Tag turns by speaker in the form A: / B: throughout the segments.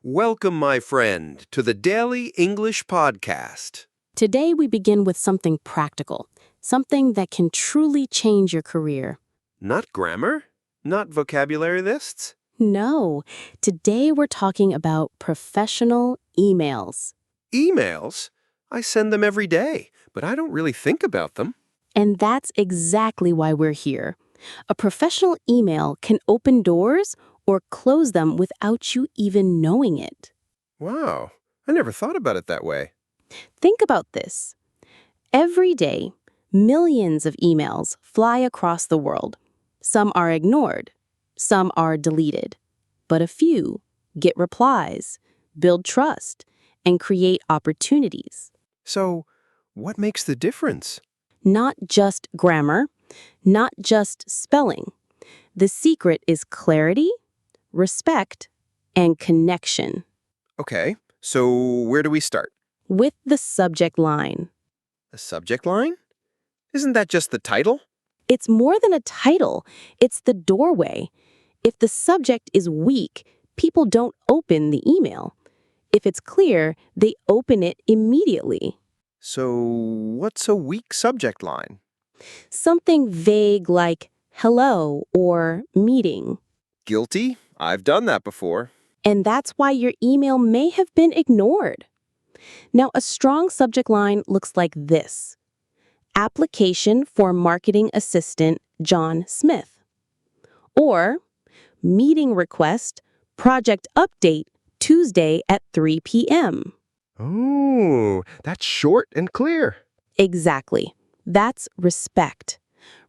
A: Welcome, my friend, to the Daily English Podcast.
B: Today we begin with something practical, something that can truly change your career.
A: Not grammar? Not vocabulary lists?
B: No, today we're talking about professional emails.
A: Emails? I send them every day, but I don't really think about them.
B: And that's exactly why we're here. A professional email can open doors or close them without you even knowing it.
A: Wow, I never thought about it that way.
B: Think about this. Every day, millions of emails fly across the world. Some are ignored, some are deleted, but a few get replies, build trust, and create opportunities.
A: So, what makes the difference?
B: Not just grammar, not just spelling. The secret is clarity, respect, and connection.
A: Okay, so where do we start?
B: With the subject line.
A: The subject line? Isn't that just the title?
B: It's more than a title, it's the doorway. If the subject is weak, people don't open the email. If it's clear, they open it immediately.
A: So, what's a weak subject line?
B: Something vague like hello or meeting.
A: Guilty? I've done that before.
B: And that's why your email may have been ignored. Now, a strong subject line looks like this. Application for Marketing Assistant John Smith. Or, meeting request, project update, Tuesday at 3 p.m.
A: Oh, that's short and clear.
B: Exactly. That's respect.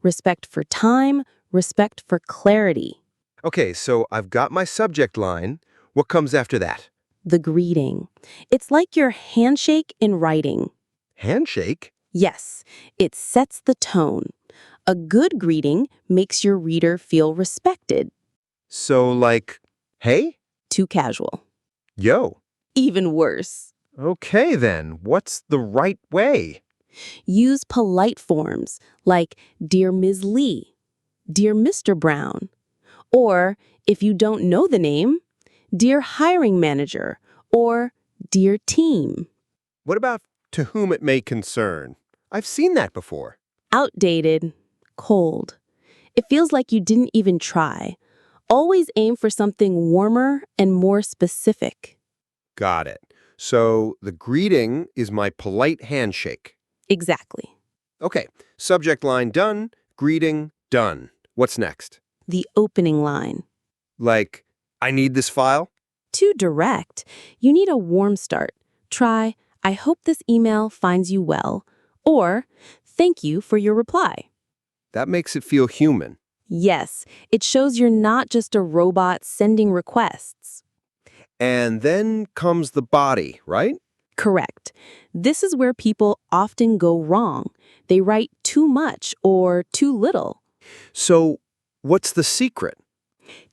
B: Respect for time, respect for clarity.
A: Okay, so I've got my subject line. What comes after that?
B: The greeting. It's like your handshake in writing.
A: Handshake?
B: Yes, it sets the tone. A good greeting makes your reader feel respected.
A: So like, hey?
B: Too casual.
A: Yo.
B: Even worse.
A: Okay then, what's the right way?
B: Use polite forms like Dear Ms. Lee, Dear Mr. Brown, or if you don't know the name, Dear Hiring Manager, or Dear Team.
A: What about to whom it may concern? I've seen that before.
B: Outdated, cold. It feels like you didn't even try. Always aim for something warmer and more specific.
A: Got it. So the greeting is my polite handshake.
B: Exactly.
A: Okay, subject line done, greeting done. What's next?
B: The opening line.
A: Like, I need this file?
B: Too direct. You need a warm start. Try, I hope this email finds you well, or thank you for your reply.
A: That makes it feel human.
B: Yes, it shows you're not just a robot sending requests.
A: And then comes the body, right?
B: Correct. This is where people often go wrong. They write too much or too little.
A: So, what's the secret?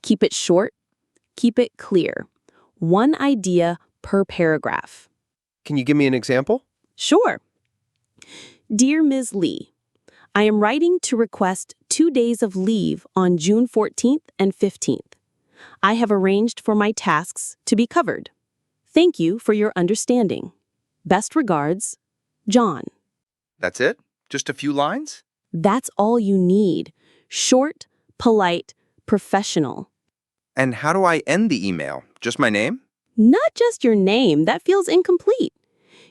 B: Keep it short. Keep it clear. One idea per paragraph.
A: Can you give me an example?
B: Sure. Dear Ms. Lee, I am writing to request 2 days of leave on June 14th and 15th. I have arranged for my tasks to be covered. Thank you for your understanding. Best regards, John.
C: That's it? Just a few lines?
B: That's all you need. Short, polite, professional.
C: And how do I end the email? Just my name?
B: Not just your name, that feels incomplete.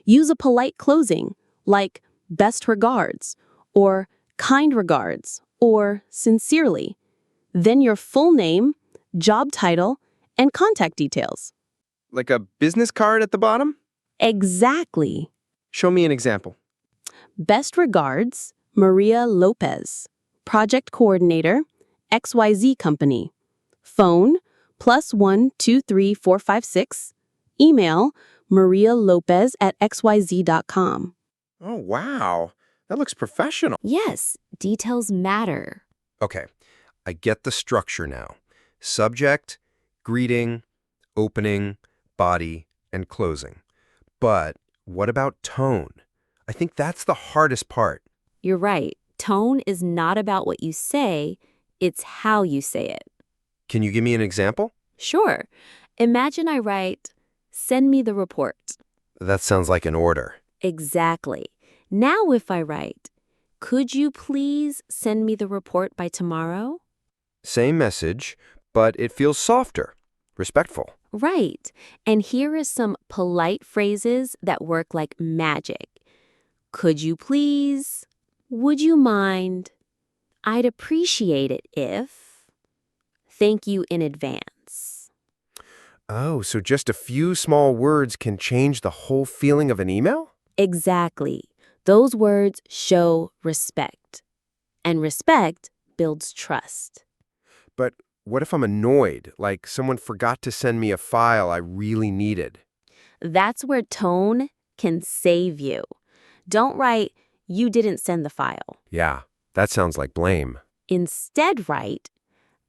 B: Use a polite closing, like best regards, or kind regards, or sincerely. Then your full name, job title, and contact details.
A: Like a business card at the bottom?
B: Exactly.
A: Show me an example.
B: Best regards, Maria Lopez, Project Coordinator, XYZ Company. Phone, +1 23 456. Email, marialopez@xyz.com.
A: Oh, wow. That looks professional.
D: Yes, details matter.
A: Okay, I get the structure now. Subject, greeting, opening, body, and closing. But what about tone? I think that's the hardest part.
D: You're right. Tone is not about what you say, it's how you say it.
A: Can you give me an example?
D: Sure. Imagine I write, Send me the report.
A: That sounds like an order.
D: Exactly. Now if I write, could you please send me the report by tomorrow?
A: Same message, but it feels softer, respectful.
D: Right. And here is some polite phrases that work like magic. Could you please? Would you mind? I'd appreciate it if. Thank you in advance.
A: Oh, so just a few small words can change the whole feeling of an email?
D: Exactly. Those words show respect. And respect builds trust.
A: But what if I'm annoyed, like someone forgot to send me a file I really needed?
D: That's where tone can save you. Don't write, you didn't send the file.
A: Yeah, that sounds like blame.
D: Instead, write,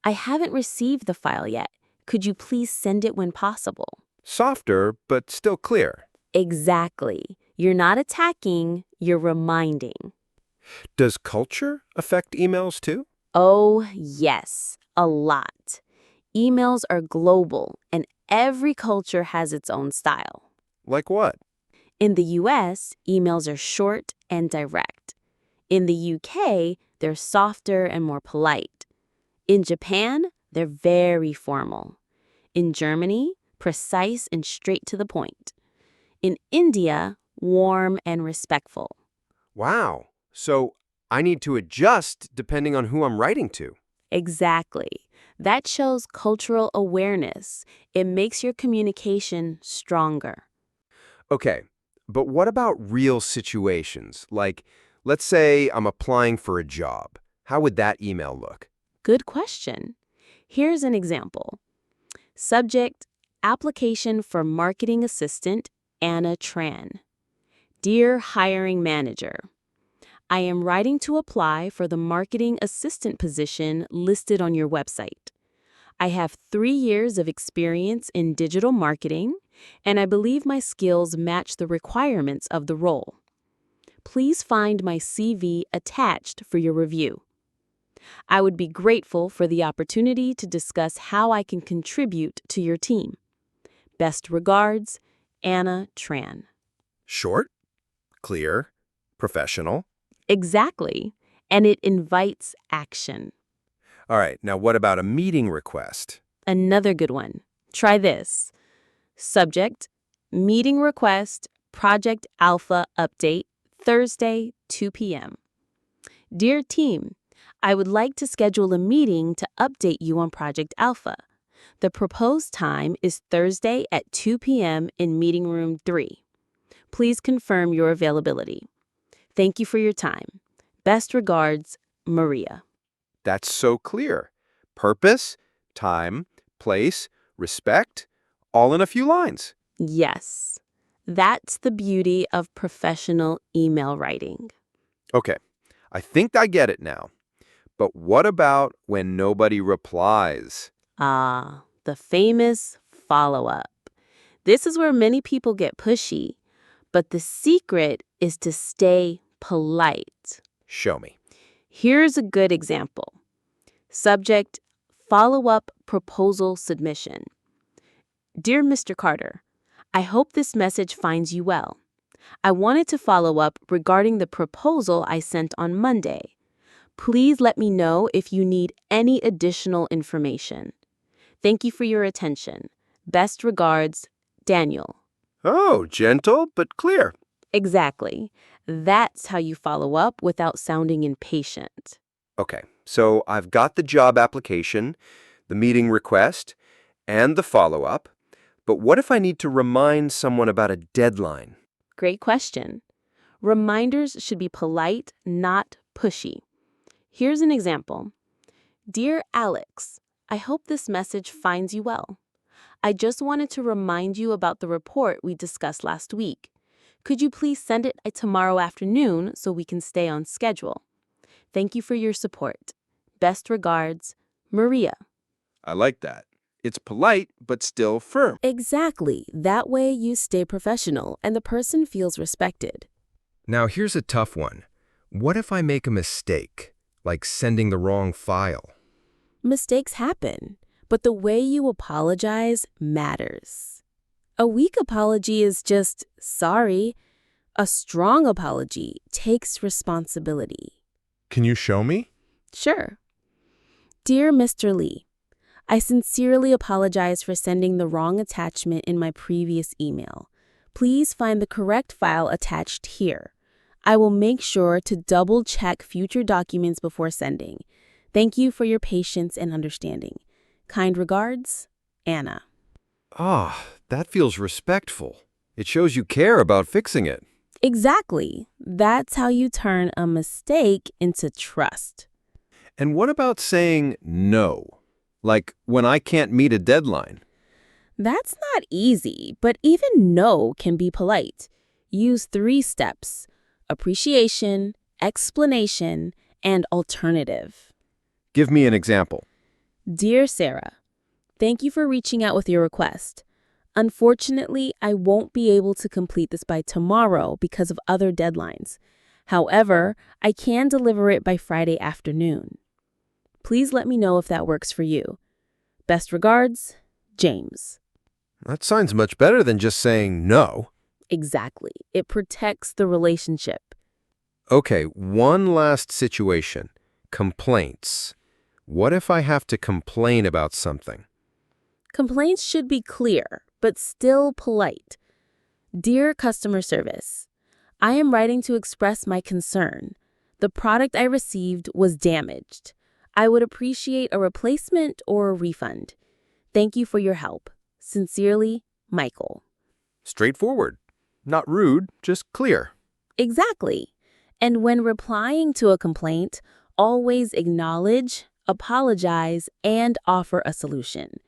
D: I haven't received the file yet. Could you please send it when possible?
A: Softer, but still clear.
D: Exactly. You're not attacking, you're reminding.
A: Does culture affect emails too?
D: Oh, yes, a lot. Emails are global, and every culture has its own style.
A: Like what?
D: In the US, emails are short and direct. In the UK, they're softer and more polite. In Japan, they're very formal. In Germany, precise and straight to the point. In India, warm and respectful.
A: Wow. So I need to adjust depending on who I'm writing to.
D: Exactly. That shows cultural awareness. It makes your communication stronger.
A: Okay, but what about real situations? Like, let's say I'm applying for a job. How would that email look?
D: Good question. Here's an example. Subject, application for marketing assistant, Anna Tran. Dear hiring manager, I am writing to apply for the marketing assistant position listed on your website. I have 3 years of experience in digital marketing, and I believe my skills match the requirements of the role. Please find my CV attached for your review. I would be grateful for the opportunity to discuss how I can contribute to your team. Best regards, Anna Tran.
A: Short, clear, professional.
D: Exactly. And it invites action.
A: All right, now what about a meeting request?
D: Another good one. Try this. Subject, meeting request, Project Alpha update, Thursday, 2 p.m. Dear team, I would like to schedule a meeting to update you on Project Alpha. The proposed time is Thursday at 2 p.m. in meeting room 3. Please confirm your availability. Thank you for your time. Best regards, Maria.
A: That's so clear. Purpose, time, place, respect, all in a few lines.
D: Yes, that's the beauty of professional email writing.
A: Okay, I think I get it now. But what about when nobody replies?
D: Ah, the famous follow-up. This is where many people get pushy, but the secret is to stay polite.
A: Show me.
D: Here's a good example. Subject, follow-up proposal submission. Dear Mr. Carter, I hope this message finds you well. I wanted to follow up regarding the proposal I sent on Monday. Please let me know if you need any additional information. Thank you for your attention. Best regards, Daniel.
A: Oh, gentle but clear.
D: Exactly. That's how you follow up without sounding impatient.
A: Okay, so I've got the job application, the meeting request, and the follow-up. But what if I need to remind someone about a deadline?
D: Great question. Reminders should be polite, not pushy. Here's an example. Dear Alex, I hope this message finds you well. I just wanted to remind you about the report we discussed last week. Could you please send it tomorrow afternoon so we can stay on schedule? Thank you for your support. Best regards, Maria.
A: I like that. It's polite, but still firm.
D: Exactly. That way you stay professional and the person feels respected.
A: Now here's a tough one. What if I make a mistake, like sending the wrong file?
D: Mistakes happen, but the way you apologize matters. A weak apology is just sorry. A strong apology takes responsibility.
E: Can you show me?
D: Sure. Dear Mr. Lee, I sincerely apologize for sending the wrong attachment in my previous email. Please find the correct file attached here. I will make sure to double-check future documents before sending. Thank you for your patience and understanding. Kind regards, Anna.
A: Ah, that feels respectful. It shows you care about fixing it.
D: Exactly. That's how you turn a mistake into trust.
A: And what about saying no? Like when I can't meet a deadline?
D: That's not easy, but even no can be polite. Use 3 steps: appreciation, explanation, and alternative.
A: Give me an example.
D: Dear Sarah, thank you for reaching out with your request. Unfortunately, I won't be able to complete this by tomorrow because of other deadlines. However, I can deliver it by Friday afternoon. Please let me know if that works for you. Best regards, James.
A: That sounds much better than just saying no.
D: Exactly. It protects the relationship.
A: Okay, one last situation. Complaints. What if I have to complain about something?
D: Complaints should be clear, but still polite. Dear customer service, I am writing to express my concern. The product I received was damaged. I would appreciate a replacement or a refund. Thank you for your help. Sincerely, Michael.
A: Straightforward. Not rude, just clear.
D: Exactly. And when replying to a complaint, always acknowledge, apologize, and offer a solution.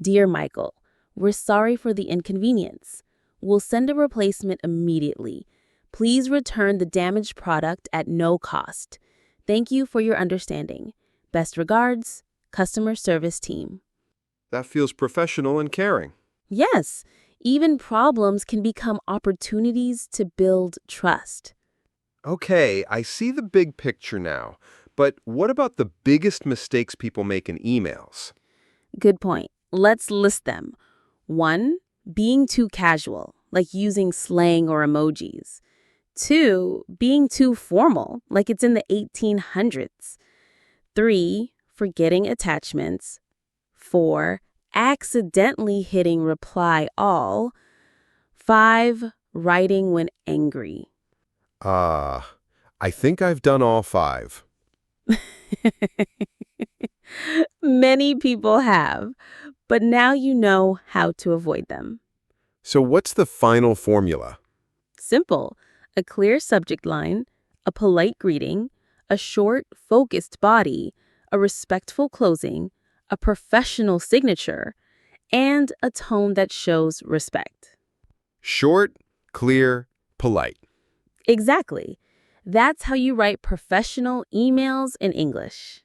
D: Dear Michael, we're sorry for the inconvenience. We'll send a replacement immediately. Please return the damaged product at no cost. Thank you for your understanding. Best regards, customer service team.
A: That feels professional and caring.
D: Yes, even problems can become opportunities to build trust.
A: Okay, I see the big picture now. But what about the biggest mistakes people make in emails?
D: Good point. Let's list them. 1, being too casual, like using slang or emojis. 2, being too formal, like it's in the 1800s. 3, forgetting attachments. 4, accidentally hitting reply all. 5, writing when angry.
A: I think I've done all 5.
D: Many people have, but now you know how to avoid them.
A: So what's the final formula?
D: Simple. A clear subject line, a polite greeting, a short, focused body, a respectful closing, a professional signature, and a tone that shows respect.
A: Short, clear, polite.
D: Exactly. That's how you write professional emails in English.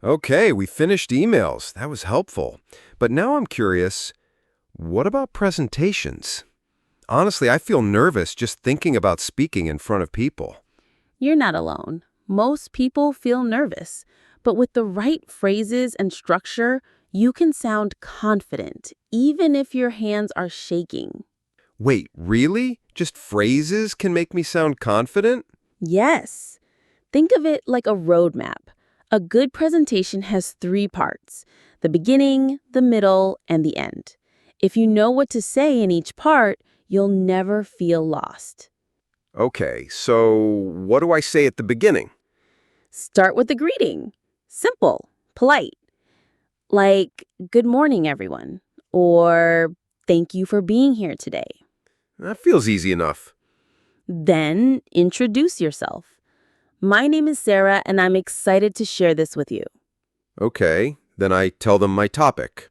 A: Okay, we finished emails. That was helpful. But now I'm curious, what about presentations? Honestly, I feel nervous just thinking about speaking in front of people.
D: You're not alone. Most people feel nervous, but with the right phrases and structure, you can sound confident, even if your hands are shaking.
A: Wait, really? Just phrases can make me sound confident?
D: Yes. Think of it like a roadmap. A good presentation has 3 parts: the beginning, the middle, and the end. If you know what to say in each part, you'll never feel lost.
A: Okay, so what do I say at the beginning?
D: Start with the greeting. Simple, polite. Like, good morning, everyone. Or, thank you for being here today.
A: That feels easy enough.
D: Then, introduce yourself. My name is Sarah, and I'm excited to share this with you.
A: Okay, then I tell them my topic.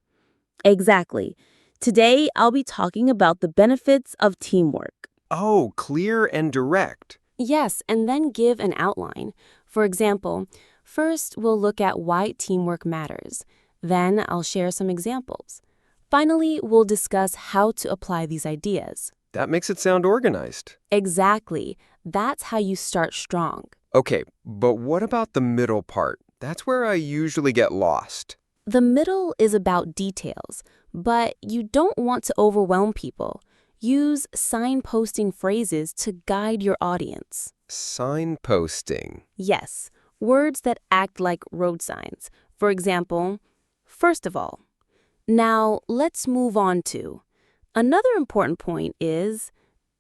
D: Exactly. Today, I'll be talking about the benefits of teamwork.
A: Oh, clear and direct.
F: Yes, and then give an outline. For example, first we'll look at why teamwork matters. Then I'll share some examples. Finally, we'll discuss how to apply these ideas.
A: That makes it sound organized.
F: Exactly. That's how you start strong.
A: Okay, but what about the middle part? That's where I usually get lost.
F: The middle is about details, But you don't want to overwhelm people. Use signposting phrases to guide your audience.
A: Signposting.
F: Yes, words that act like road signs. For example, first of all. Now, let's move on to. Another important point is,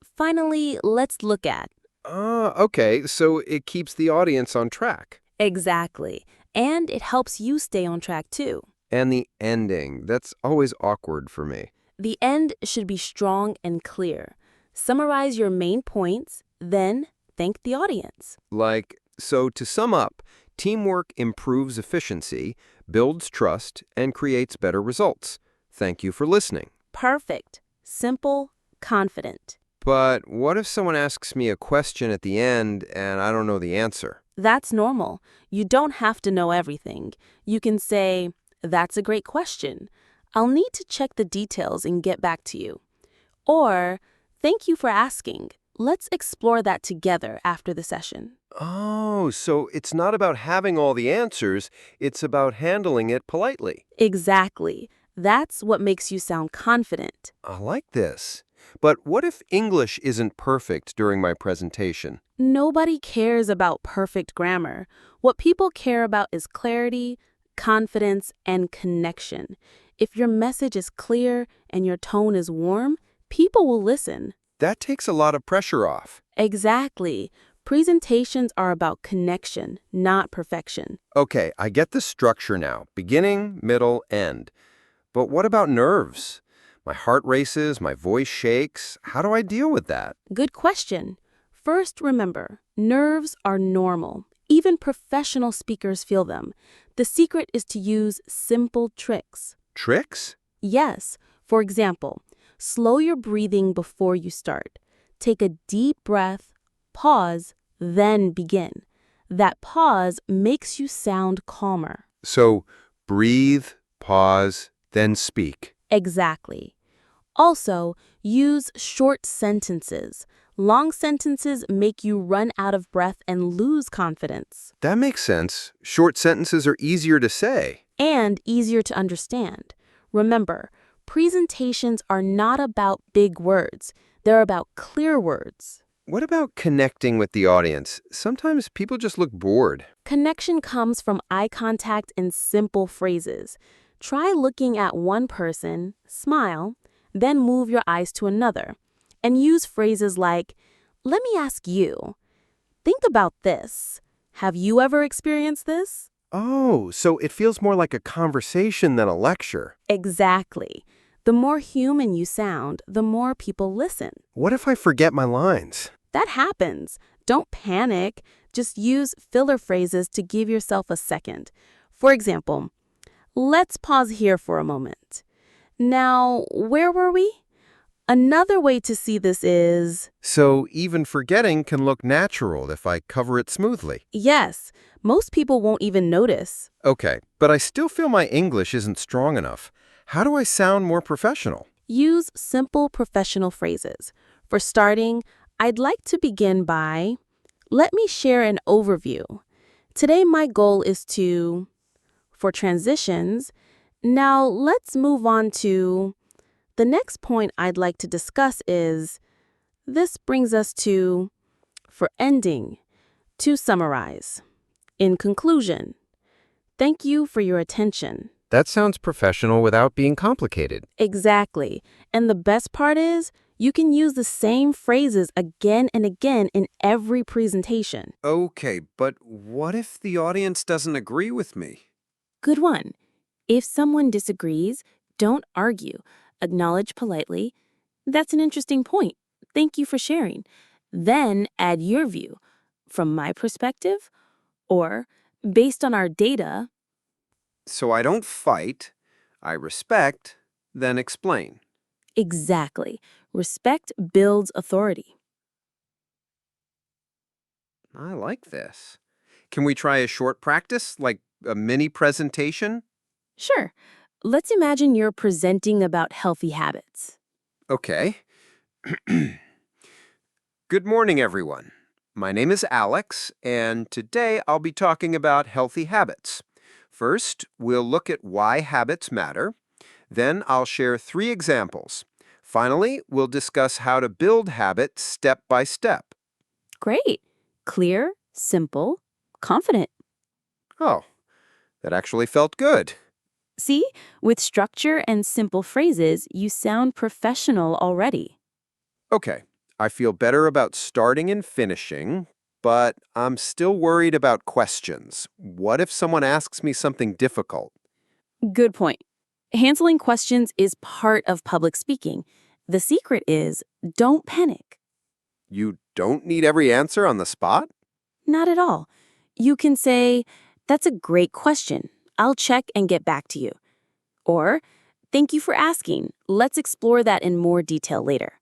F: finally, let's look at.
A: Okay, so it keeps the audience on track.
F: Exactly. And it helps you stay on track too.
A: And the ending, that's always awkward for me.
F: The end should be strong and clear. Summarize your main points, then thank the audience.
A: So to sum up, teamwork improves efficiency, builds trust, and creates better results. Thank you for listening.
F: Perfect. Simple, confident.
A: But what if someone asks me a question at the end and I don't know the answer?
F: That's normal. You don't have to know everything. You can say, "That's a great question. I'll need to check the details and get back to you." Or, "Thank you for asking. Let's explore that together after the session."
A: Oh, so it's not about having all the answers, it's about handling it politely.
F: Exactly. That's what makes you sound confident.
A: I like this. But what if English isn't perfect during my presentation?
F: Nobody cares about perfect grammar. What people care about is clarity, confidence, and connection. If your message is clear and your tone is warm, people will listen.
A: That takes a lot of pressure off.
F: Exactly. Presentations are about connection, not perfection.
A: Okay, I get the structure now. Beginning, middle, end. But what about nerves? My heart races, my voice shakes. How do I deal with that?
F: Good question. First, remember, nerves are normal. Even professional speakers feel them. The secret is to use simple tricks.
A: Tricks?
F: Yes. For example, slow your breathing before you start. Take a deep breath, pause, then begin. That pause makes you sound calmer.
A: So, breathe, pause, then speak.
F: Exactly. Also, use short sentences. Long sentences make you run out of breath and lose confidence.
A: That makes sense. Short sentences are easier to say.
F: And easier to understand. Remember, presentations are not about big words. They're about clear words.
A: What about connecting with the audience? Sometimes people just look bored.
F: Connection comes from eye contact and simple phrases. Try looking at one person, smile, then move your eyes to another, and use phrases like, "Let me ask you. Think about this. Have you ever experienced this?"
A: Oh, so it feels more like a conversation than a lecture.
F: Exactly. The more human you sound, the more people listen.
A: What if I forget my lines?
F: That happens. Don't panic. Just use filler phrases to give yourself a second. For example, let's pause here for a moment. Now, where were we? Another way to see this is,
A: So even forgetting can look natural if I cover it smoothly.
F: yes, most people won't even notice.
A: Okay, but I still feel my English isn't strong enough. How do I sound more professional?
F: Use simple professional phrases. For starting, I'd like to begin by, "Let me share an overview. Today my goal is to," for transitions, "Now let's move on to," the next point I'd like to discuss is, "This brings us to," for ending, "To summarize. In conclusion, thank you for your attention."
A: That sounds professional without being complicated.
F: Exactly. And the best part is, you can use the same phrases again and again in every presentation.
C: Okay, but what if the audience doesn't agree with me?
F: Good one. If someone disagrees, don't argue. Acknowledge politely, "That's an interesting point. Thank you for sharing." Then add your view. "From my perspective," or "Based on our data."
C: So I don't fight, I respect, then explain.
F: Exactly. Respect builds authority.
C: I like this. Can we try a short practice, like a mini presentation?
F: Sure. Let's imagine you're presenting about healthy habits.
C: Okay. Good morning, everyone. My name is Alex, and today I'll be talking about healthy habits. First, we'll look at why habits matter. Then I'll share 3 examples. Finally, we'll discuss how to build habits step by step.
D: Great. Clear, simple, confident.
C: Oh, that actually felt good.
D: See, with structure and simple phrases, you sound professional already.
C: Okay, I feel better about starting and finishing, but I'm still worried about questions. What if someone asks me something difficult?
D: Good point. Handling questions is part of public speaking. The secret is don't panic.
C: You don't need every answer on the spot?
D: Not at all. You can say, "That's a great question. I'll check and get back to you." Or, "Thank you for asking. Let's explore that in more detail later."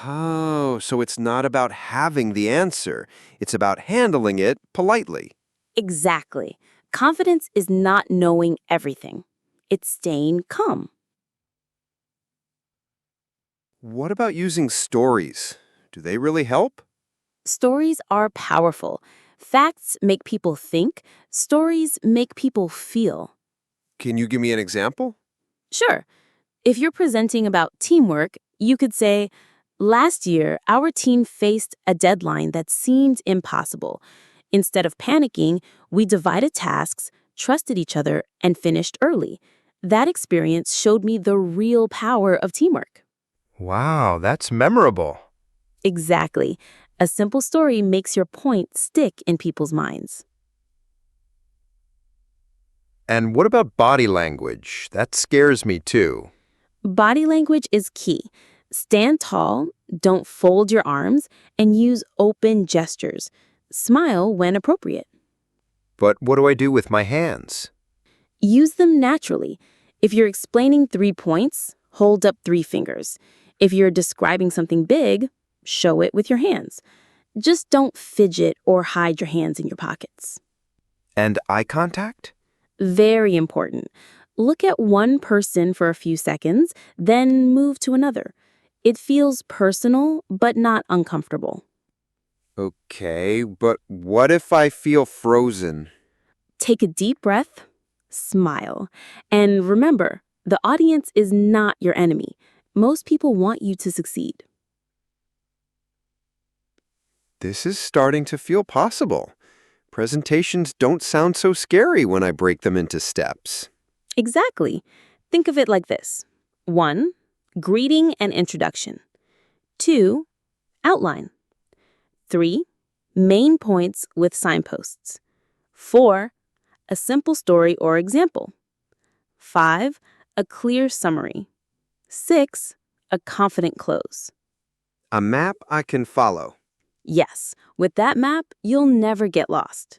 C: Oh, so it's not about having the answer. It's about handling it politely.
D: Exactly. Confidence is not knowing everything. It's staying calm.
C: What about using stories? Do they really help?
D: Stories are powerful. Facts make people think. Stories make people feel.
C: Can you give me an example?
D: Sure. If you're presenting about teamwork, you could say, "Last year, our team faced a deadline that seemed impossible. Instead of panicking, we divided tasks, trusted each other, and finished early. That experience showed me the real power of teamwork."
A: Wow, that's memorable.
D: Exactly. A simple story makes your point stick in people's minds.
A: And what about body language? That scares me too.
D: Body language is key. Stand tall, don't fold your arms, and use open gestures. Smile when appropriate.
A: But what do I do with my hands?
D: Use them naturally. If you're explaining 3 points, hold up 3 fingers. If you're describing something big, show it with your hands. Just don't fidget or hide your hands in your pockets.
A: And eye contact?
D: Very important. Look at one person for a few seconds, then move to another. It feels personal, but not uncomfortable.
C: Okay, but what if I feel frozen?
D: Take a deep breath, smile, and remember, the audience is not your enemy. Most people want you to succeed.
C: This is starting to feel possible. Presentations don't sound so scary when I break them into steps.
D: Exactly. Think of it like this. 1. Greeting and introduction. 2. Outline. 3. Main points with signposts. 4. A simple story or example. 5. A clear summary. 6. A confident close.
C: A map I can follow.
D: Yes, with that map, you'll never get lost.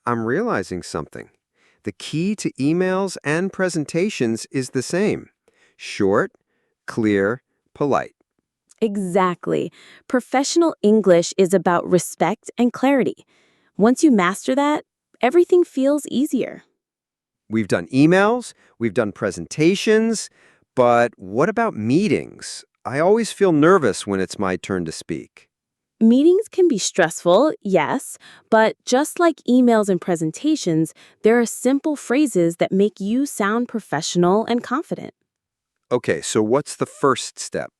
C: I'm realizing something. The key to emails and presentations is the same. Short, clear, polite.
D: Exactly. Professional English is about respect and clarity. Once you master that, everything feels easier.
C: We've done emails, we've done presentations, but what about meetings? I always feel nervous when it's my turn to speak.
D: Meetings can be stressful, yes, but just like emails and presentations, there are simple phrases that make you sound professional and confident.
C: Okay, so what's the first step?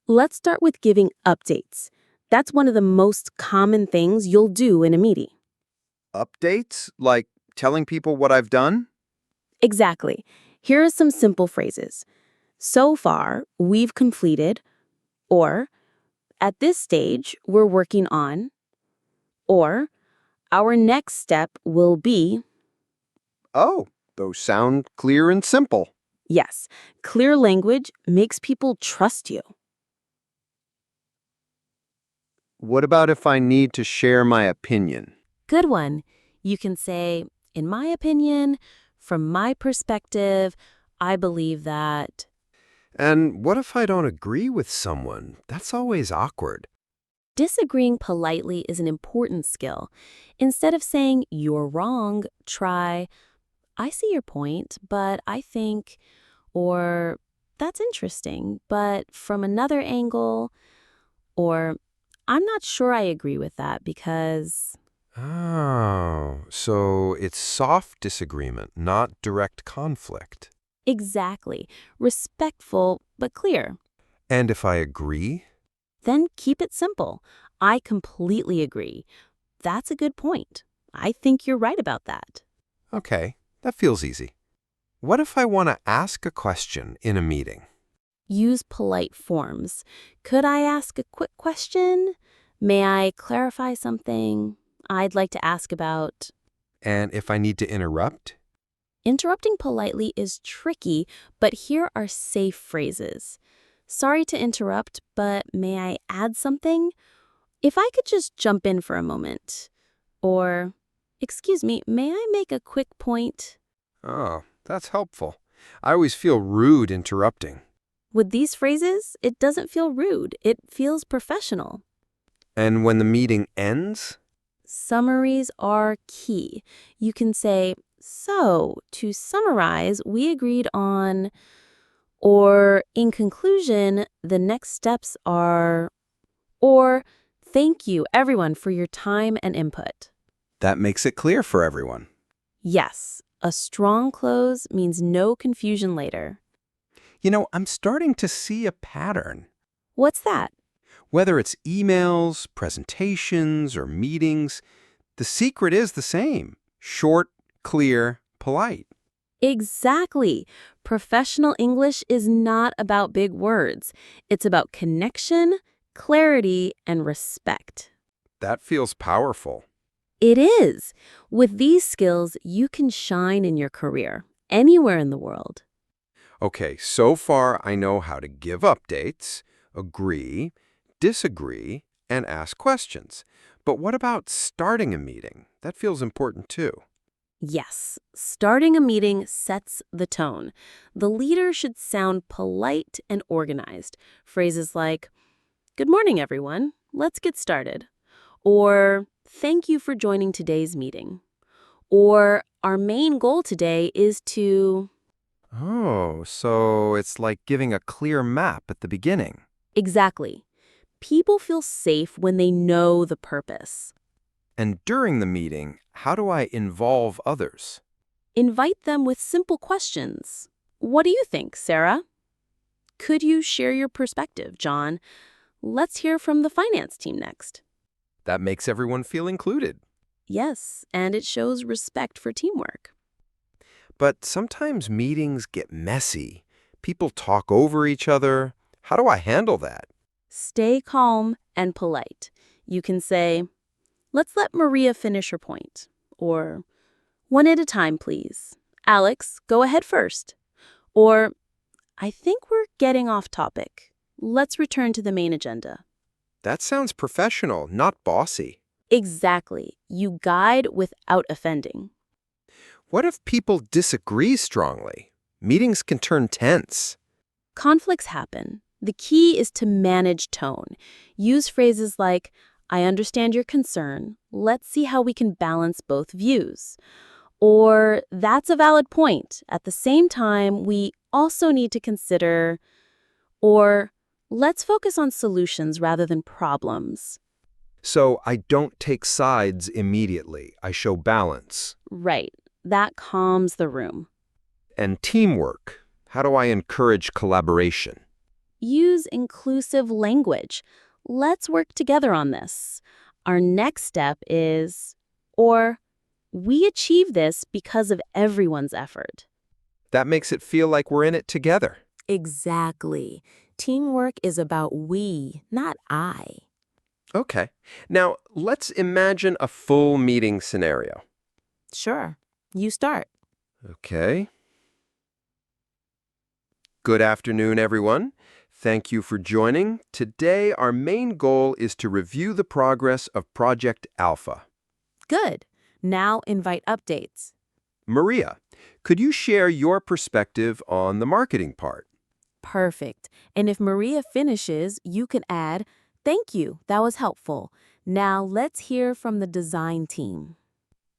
D: Let's start with giving updates. That's one of the most common things you'll do in a meeting.
C: Updates? Like telling people what I've done?
D: Exactly. Here are some simple phrases. So far, we've completed, or at this stage, we're working on, or our next step will be.
C: Oh, those sound clear and simple.
D: Yes, clear language makes people trust you.
C: What about if I need to share my opinion?
F: Good one. You can say, "In my opinion, from my perspective, I believe that."
A: And what if I don't agree with someone? That's always awkward.
F: Disagreeing politely is an important skill. Instead of saying, "You're wrong," try, "I see your point, but I think," or "That's interesting, but from another angle," or "I'm not sure I agree with that because."
A: Oh, so it's soft disagreement, not direct conflict.
D: Exactly. Respectful, but clear.
A: And if I agree?
D: Then keep it simple. I completely agree. That's a good point. I think you're right about that.
A: Okay, that feels easy. What if I want to ask a question in a meeting?
D: Use polite forms. Could I ask a quick question? May I clarify something? I'd like to ask about.
A: And if I need to interrupt?
D: Interrupting politely is tricky, but here are safe phrases. Sorry to interrupt, but may I add something? If I could just jump in for a moment. Or, excuse me, may I make a quick point?
A: Oh, that's helpful. I always feel rude interrupting.
D: With these phrases, it doesn't feel rude. It feels professional.
A: And when the meeting ends?
D: Summaries are key. You can say, so, to summarize, we agreed on, or in conclusion, the next steps are, or thank you, everyone, for your time and input.
A: That makes it clear for everyone.
D: Yes, a strong close means no confusion later.
A: You know, I'm starting to see a pattern.
D: What's that?
A: Whether it's emails, presentations, or meetings, the secret is the same. Short, clear, polite.
D: Exactly. Professional English is not about big words. It's about connection, clarity, and respect.
A: That feels powerful.
D: It is. With these skills, you can shine in your career, anywhere in the world.
A: Okay, so far I know how to give updates, agree, disagree, and ask questions. But what about starting a meeting? That feels important too.
D: Yes, starting a meeting sets the tone. The leader should sound polite and organized. Phrases like, "Good morning, everyone. Let's get started." Or, "Thank you for joining today's meeting." Or, "Our main goal today is to."
A: Oh, so it's like giving a clear map at the beginning.
D: Exactly. People feel safe when they know the purpose.
A: And during the meeting, how do I involve others?
D: Invite them with simple questions. What do you think, Sarah? Could you share your perspective, John? Let's hear from the finance team next.
A: That makes everyone feel included.
D: Yes, and it shows respect for teamwork.
A: But sometimes meetings get messy. People talk over each other. How do I handle that?
D: Stay calm and polite. You can say, "Let's let Maria finish her point." Or, "One at a time, please. Alex, go ahead first." Or, "I think we're getting off topic. Let's return to the main agenda."
A: That sounds professional, not bossy.
D: Exactly. You guide without offending.
A: What if people disagree strongly? Meetings can turn tense.
D: Conflicts happen. The key is to manage tone. Use phrases like, "I understand your concern. Let's see how we can balance both views." Or, "That's a valid point. At the same time, we also need to consider." Or, "Let's focus on solutions rather than problems."
A: So I don't take sides immediately. I show balance.
D: Right. That calms the room.
A: And teamwork. How do I encourage collaboration?
D: Use inclusive language. "Let's work together on this." Our next step is, or, "We achieve this because of everyone's effort."
A: That makes it feel like we're in it together.
F: Exactly. Teamwork is about we, not I.
A: Okay. Now, let's imagine a full meeting scenario.
F: Sure. You start.
A: Okay. Good afternoon, everyone. Thank you for joining. Today, our main goal is to review the progress of Project Alpha.
F: Good. Now invite updates.
A: Maria, could you share your perspective on the marketing part?
F: Perfect. And if Maria finishes, you can add, "Thank you, that was helpful. Now let's hear from the design team."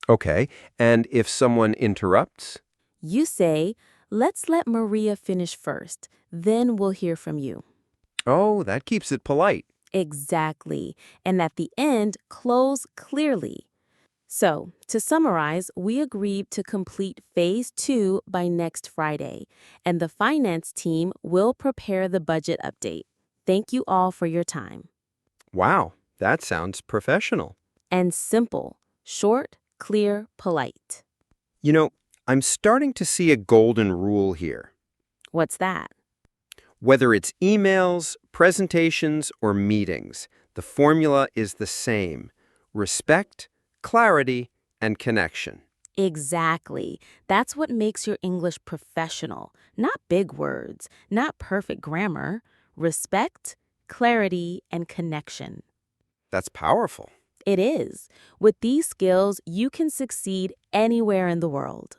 A: Okay. And if someone interrupts?
F: You say, "Let's let Maria finish first, then we'll hear from you."
A: Oh, that keeps it polite.
F: Exactly. And at the end, close clearly.
D: So, to summarize, we agreed to complete Phase 2 by next Friday, and the finance team will prepare the budget update. Thank you all for your time.
C: Wow, that sounds professional.
D: And simple, short, clear, polite.
C: You know, I'm starting to see a golden rule here.
D: What's that?
C: Whether it's emails, presentations, or meetings, the formula is the same. Respect, clarity, and connection.
D: Exactly. That's what makes your English professional. Not big words, not perfect grammar. Respect, clarity, and connection.
C: That's powerful.
D: It is. With these skills, you can succeed anywhere in the world.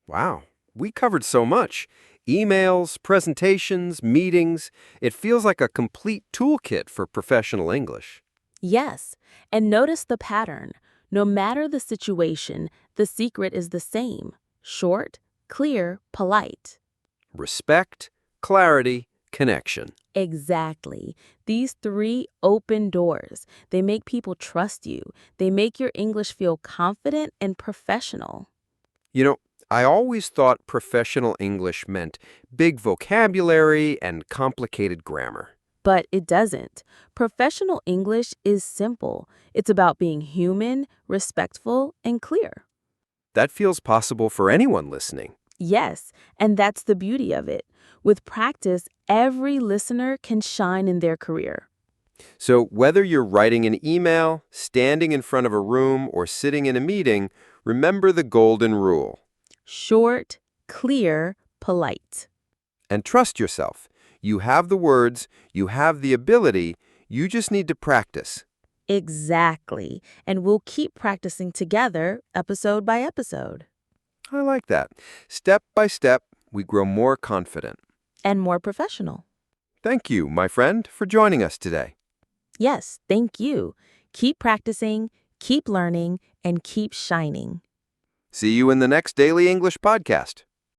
C: Wow, we covered so much. Emails, presentations, meetings. It feels like a complete toolkit for professional English.
D: Yes, and notice the pattern. No matter the situation, the secret is the same. Short, clear, polite.
C: Respect, clarity, connection.
D: Exactly. These 3 open doors. They make people trust you. They make your English feel confident and professional.
C: You know, I always thought professional English meant big vocabulary and complicated grammar.
D: But it doesn't. Professional English is simple. It's about being human, respectful, and clear.
C: That feels possible for anyone listening.
D: Yes, and that's the beauty of it. With practice, every listener can shine in their career.
C: So whether you're writing an email, standing in front of a room, or sitting in a meeting, remember the golden rule.
D: Short, clear, polite.
C: And trust yourself. You have the words, you have the ability, you just need to practice.
D: Exactly. And we'll keep practicing together, episode by episode.
C: I like that. Step by step, we grow more confident.
D: And more professional.
C: Thank you, my friend, for joining us today.
D: Yes, thank you. Keep practicing, keep learning, and keep shining.
C: See you in the next Daily English podcast.